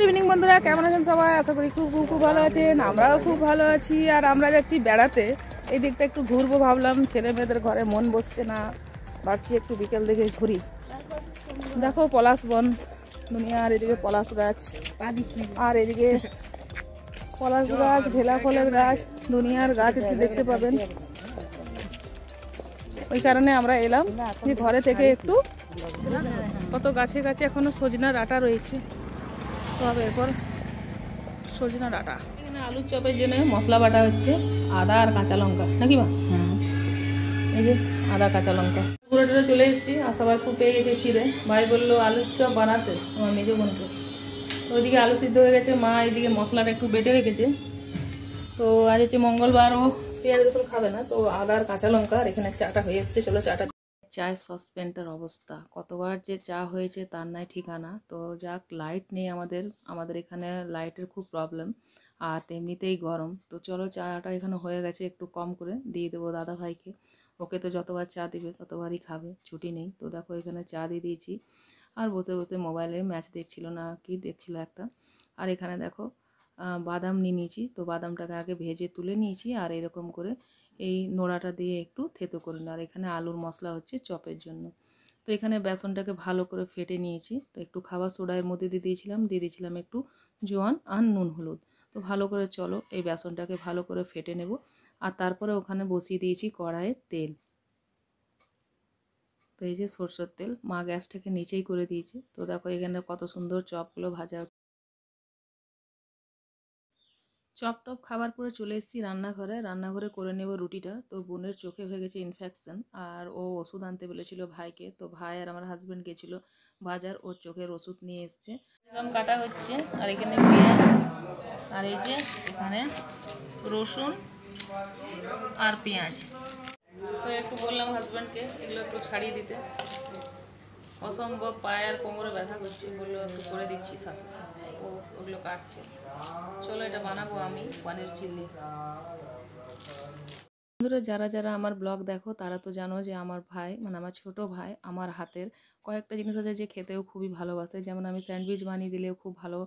Good evening বন্ধুরা, কেমন আছেন সবাই? আশা করি খুব খুব খুব ভালো আছেন। আমরাও খুব ভালো আছি। আর আমরা যাচ্ছি বেড়াতে। এই দিকটা একটু ঘুরবো ভাবলাম, ছেলে মেয়েদের ঘরে মন বসছে না, ভাবছি একটু বিকেল দিকে ঘুরি। দেখো পলাশ বন দুনিয়ার, এদিকে পলাশ গাছ, আর এদিকে পলাশ গাছ, ঢেলা ফলের গাছ, দুনিয়ার গাছ একটু দেখতে পাবেন। ওই কারণে আমরা এলাম যে ঘরে থেকে একটু, কত গাছে গাছে এখনো সজনা ডাঁটা রয়েছে, তো হবে এরপর সজনা ডাঁটা। এখানে আলুর চপের জন্য মশলা বাটা হচ্ছে, আদা আর কাঁচা লঙ্কা, নাকি মা? এই যে আদা কাঁচা লঙ্কা পুরোটা চলে এসেছি। আর সবাই খুব পেয়ে গেছে খিদে। ভাই বললো আলুর চপ বানাতে, আমার মেজো বোনকে। তো ওইদিকে আলু সিদ্ধ হয়ে গেছে, মা এইদিকে মশলাটা একটু বেটে রেখেছে। তো আজ হচ্ছে মঙ্গলবার, ও পেঁয়াজ রসুন খাবে না, তো আদা আর কাঁচা লঙ্কা। আর এখানে চাটা হয়ে এসছে, চলো চাটা। চায়ের সসপ্যানটার অবস্থা, কতবার যে চা হয়েছে তার নাই ঠিকানা। তো যাক, লাইট নেই আমাদের এখানে লাইটের খুব প্রবলেম, আর তেমনিতেই গরম। তো চলো চাটা এখানে হয়ে গেছে, একটু কম করে দিয়ে দেবো দাদা ভাইকে। ওকে তো যতবার চা দিবে ততবারই খাবে, ছুটি নেই। তো দেখো এখানে চা দিয়ে দিয়েছি, আর বসে বসে মোবাইলে ম্যাচ দেখছিল না কি দেখছিল একটা। আর এখানে দেখো বাদাম নিয়ে নিয়েছি, তো বাদামটাকে আগে ভেজে তুলে নিয়েছি, আর এরকম করে এই নোড়াটা দিয়ে একটু থেতো করে নিই। আর এখানে আলুর মশলা হচ্ছে চপের জন্য। তো এখানে বেসনটাকে ভালো করে ফেটে নিয়েছি, তো একটু খাবার সোডার মধ্যে দিয়ে দিয়েছিলাম একটু জোয়ান আর নুন হলুদ। তো ভালো করে চলো এই বেসনটাকে ভালো করে ফেটে নেব। আর তারপরে ওখানে বসিয়ে দিয়েছি কড়াইয়ে তেল। তো এই যে সরষের তেল, মা গ্যাসটাকে নিচেই করে দিয়েছি। তো দেখো এখানে কত সুন্দর চপগুলো ভাজা। চপ টপ খাবার পরে চলে এসেছি রান্নাঘরে করে নেব রুটিটা। তো বোনের চোখে হয়ে গেছে ইনফেকশন, আর ও ওষুধ আনতে বলেছিল ভাইকে। তো ভাই আর আমার হাজব্যান্ড গেছিলো বাজার, ওর চোখের ওষুধ নিয়ে এসছে। একদম কাটা হচ্ছে, আর এখানে পেঁয়াজ, আর এই যে এখানে রসুন আর পেঁয়াজ। তো একটু বললাম হাজব্যান্ডকে এগুলো একটু ছাড়িয়ে দিতে, অসম্ভব পায়ে আর কোমরে ব্যথা করছে, বললো একটু করে দিচ্ছি সাথে। ও ওগুলো কাটছে। চলো এটা বানাবো আমি পনির চিলি। বন্ধুরা, যারা যারা আমার ব্লগ দেখো তারা তো জানো যে আমার ভাই, মানে আমার ছোট ভাই, আমার হাতের কয়েকটা জিনিস আছে যে খেতেও খুবই ভালোবাসে। যেমন আমি স্যান্ডউইচ বানিয়ে দিলেও খুব ভালো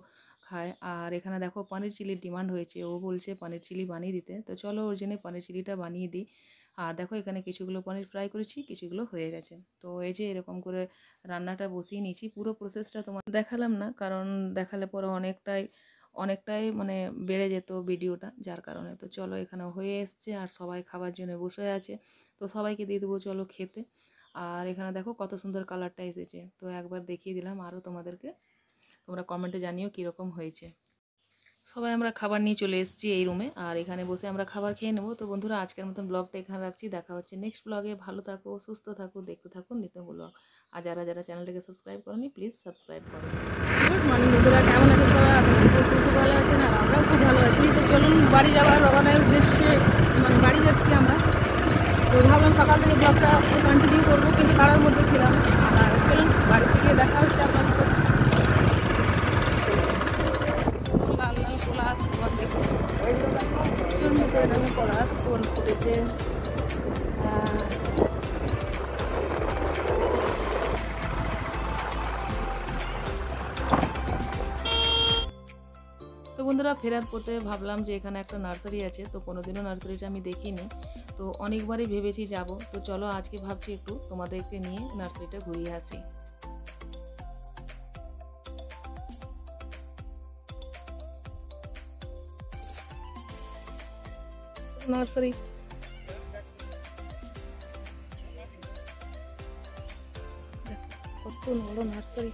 খায়। আর এখানে দেখো পনির চিলির ডিমান্ড হয়েছে, ও বলছে পনির চিলি বানিয়ে দিতে। তো চলো ওর জন্য পনির চিলিটা বানিয়ে দিই। আর দেখো এখানে কিছুগুলো পনির ফ্রাই করেছি, কিছুগুলো হয়ে গেছে। তো এই যে এরকম করে রান্নাটা বসিয়ে নিয়েছি। পুরো প্রসেসটা তোমার দেখালাম না, কারণ দেখালে পরে অনেকটাই মানে বেড়ে যেত ভিডিওটা, যার কারণে। তো চলো এখানে হয়ে এসছে, আর সবাই খাবার জন্য বসে আছে। তো সবাইকে দিয়ে দেবো চলো খেতে। আর এখানে দেখো কত সুন্দর কালারটা এসেছে, তো একবার দেখিয়ে দিলাম আরও তোমাদেরকে। তোমরা কমেন্টে জানিও কীরকম হয়েছে। সবাই আমরা খাবার নিয়ে চলে এসেছি এই রুমে, আর এখানে বসে আমরা খাবার খেয়ে নেবো। তো বন্ধুরা, আজকের মতন ব্লগটা এখানে রাখছি। দেখা হচ্ছে নেক্সট ব্লগে। ভালো থাকো, সুস্থ থাকো, দেখতে থাকো নিত্য ব্লগ। আর যারা যারা চ্যানেলটাকে সাবস্ক্রাইব করোনি প্লিজ সাবস্ক্রাইব করো। গুড মর্নিং বন্ধুরা, কেমন আছেন সবাই? খুব ভালো আছেন, আর আমরাও খুব ভালো আছি। তো চলুন বাড়ি যাওয়ার রওনার উদ্দেশ্যে, মানে বাড়ি যাচ্ছি আমরা। তো ভাবলাম সকাল থেকে ব্লগটা কন্টিনিউ করবো, কিন্তু তার মধ্যে ছিলাম। আর চলুন বাড়ি থেকে দেখা হচ্ছে আপনার সাথে। লাল লাল পলাশ বন দেখো, পলাশ বন ফুটেছে। তো বন্ধুরা, ফেরার পথে ভাবলাম যে এখানে একটা নার্সারি আছে, তো কোনোদিনও নার্সারিটা আমি দেখিনি। তো অনেকবারই ভেবেছি যাব। তো চলো আজকে ভাবছি একটু তোমাদেরকে নিয়ে নার্সারিটা ঘুরিয়ে আসি। নার্সারি কত বড় নার্সারি।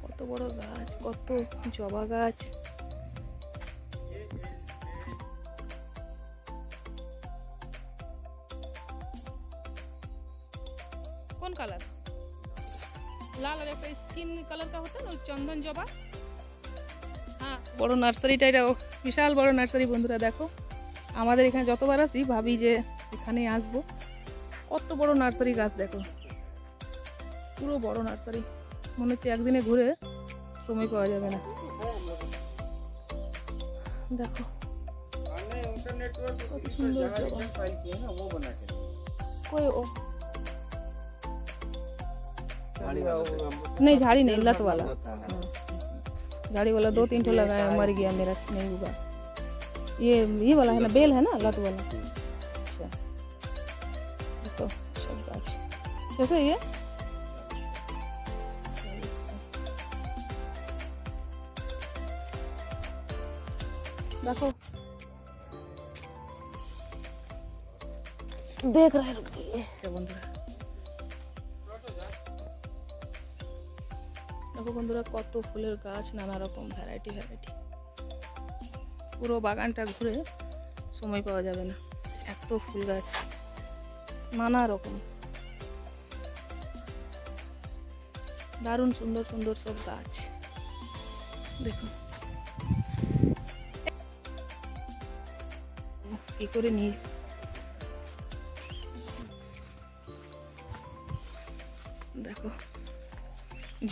কত বড় গাছ, কত জবা গাছ। কোন কালার? লাল, আর একটা স্কিন কালার का होता है ना চন্দন জবা। হ্যাঁ, বড় নার্সারিটা, এটা বিশাল বড় নার্সারি। বন্ধুরা দেখো, আমাদের এখানে যতবার আসি ভাবি যে এখানে আসবো। কত বড় নার্সারি গাছ দেখো, পুরো বড় নার্সারি। মনে হচ্ছে একদিনে ঘুরে সময় পাওয়া যাবে না। দেখো का नेटवर्क बहुत इस पर सुंदर जहाँ जगह। रिटर्न फाइल किए ना वो बना के कोई झाड़ी वाला नहीं, झाड़ी नहीं, लत वाला। होता है। झाड़ी वाला 2-3 ठो लगाया, मर गया, मेरा नहीं हुआ। ये वाला है ना, बेल है ना, लत वाला। अच्छा, तो सब गाछ कैसे ये देखो, देख रहे, रुक जाइए क्या बंधुरा। দেখো বন্ধুরা, কত ফুলের গাছ, নানা রকম ভ্যারাইটি। পুরো বাগানটা ঘুরে সময় পাওয়া যাবে না, এত ফুল গাছ, নানা রকম, দারুণ সুন্দর সুন্দর সব গাছ। দেখো কি করে নিয়ে, দেখো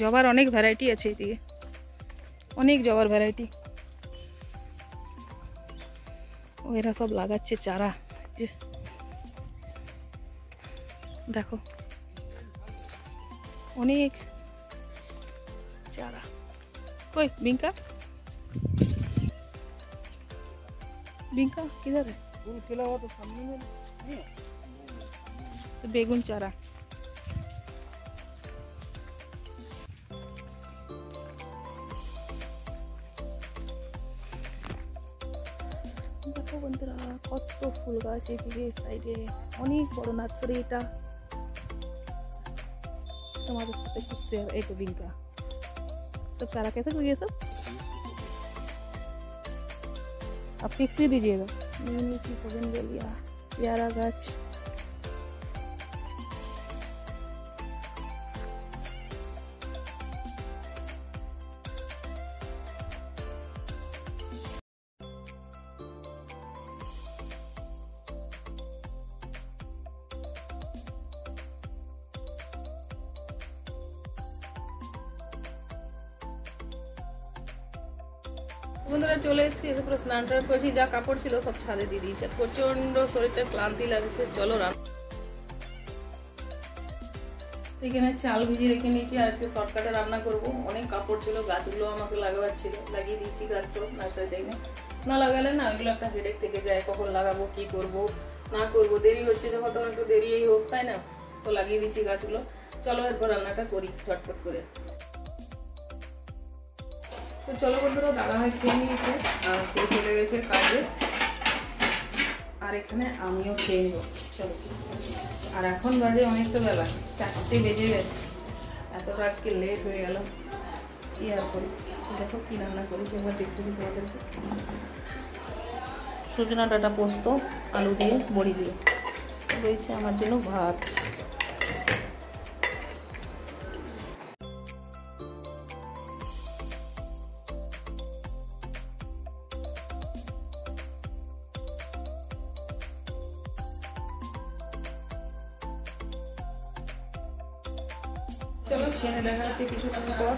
জবার অনেক ভ্যারাইটি আছে এদিকে, অনেক জবার ভ্যারাইটি। এরা সব লাগাচ্ছে চারা, দেখো অনেক চারা। কই বিঙ্কা, बिंका किधर है? फूल खिला हुआ तो सामने में नहीं है। तो बेगुन चारा। দেখো বন্ধুরা, কত ফুল গাছ এদিকে সাইডে, অনেক বড় নার্সারি এটা। তোমাদের সাথে कुछ शेयर, एक बिंका सब चारा कैसे ये सब आप फिक्स ही दीजिएगा। नीची बोगनवेलिया, प्यारा गाछ। বন্ধুরা চলে এসেছি, এসে পুরো স্নান টান করেছি, যা কাপড় ছিল সব ছাদে দিয়ে দিয়েছে। প্রচন্ড শরীরটা ক্লান্তি লাগছে, চলো এখানে চাল ভিজিয়ে রেখে নিয়েছি, আর আজকে শর্টকাটে রান্না করব। অনেক কাপড় ছিল, গাছগুলো আমাকে লাগাবার ছিল, লাগিয়ে দিয়েছি গাছ সব নার্সারি থেকে। না লাগালে না ওইগুলো একটা হেডেক থেকে যায়, কখন লাগাবো, কি করব না করব, দেরি হচ্ছে যখন তখন একটু দেরিই হোক, তাই না? তো লাগিয়ে দিয়েছি গাছগুলো। চলো এরপর রান্নাটা করি ঝটপট করে। তো চলো বন্ধুরা, দাদা ভাই খেয়ে নিয়েছে আর খেয়ে চলে গেছে কাজে, আর এখানে আমিও খেয়ে নেব। চলো, আর এখন বাজে অনেকটা বেলা, 4টে বেজে গেছে, এতটা আজকে লেট হয়ে গেল। কি আর করি, দেখো কি রান্না করেছি এবার দেখতে দিই তোমাদেরকে। সজনা ডাঁটা পোস্ত, আলু দিয়ে, বড়ি দিয়ে রয়েছে আমার জন্য ভাত। চলো খেয়ে দেখা হচ্ছে কিছুক্ষণ পর।